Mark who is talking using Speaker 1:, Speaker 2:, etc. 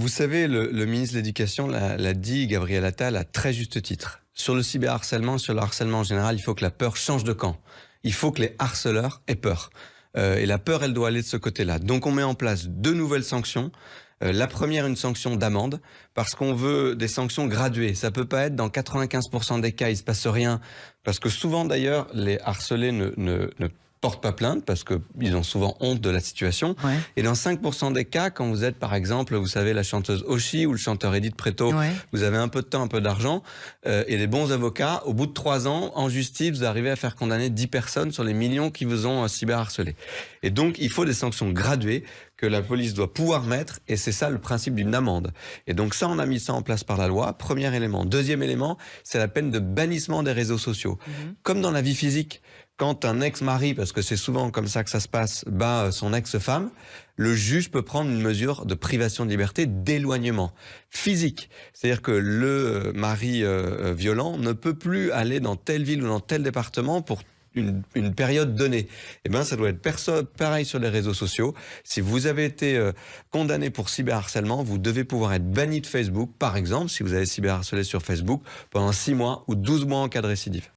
Speaker 1: Vous savez, le ministre de l'Éducation l'a dit, Gabriel Attal, à très juste titre. Sur le cyberharcèlement, sur le harcèlement en général, il faut que la peur change de camp. Il faut que les harceleurs aient peur. Et la peur, elle doit aller de ce côté-là. Donc on met en place 2 nouvelles sanctions. La première, une sanction d'amende, parce qu'on veut des sanctions graduées. Ça peut pas être dans 95% des cas, il se passe rien. Parce que souvent d'ailleurs, les harcelés ne portent pas plainte parce qu'ils ont souvent honte de la situation.
Speaker 2: Ouais.
Speaker 1: Et dans 5% des cas, quand vous êtes par exemple, vous savez, la chanteuse Oshi ou le chanteur Edith Preto,
Speaker 2: Ouais.
Speaker 1: vous avez un peu de temps, un peu d'argent, et des bons avocats, au bout de 3 ans, en justice, vous arrivez à faire condamner 10 personnes sur les millions qui vous ont cyberharcelé. Et donc, il faut des sanctions graduées que la police doit pouvoir mettre, et c'est ça le principe d'une amende. Et donc ça, on a mis ça en place par la loi, premier élément. Deuxième élément, c'est la peine de bannissement des réseaux sociaux. Comme dans la vie physique, quand un ex-mari, parce que c'est souvent comme ça que ça se passe, bat son ex-femme, le juge peut prendre une mesure de privation de liberté, d'éloignement physique. C'est-à-dire que le mari violent ne peut plus aller dans telle ville ou dans tel département pour une période donnée. Eh bien, ça doit être pareil sur les réseaux sociaux. Si vous avez été condamné pour cyberharcèlement, vous devez pouvoir être banni de Facebook, par exemple, si vous avez cyberharcelé sur Facebook, pendant 6 mois ou 12 mois en cas de récidive.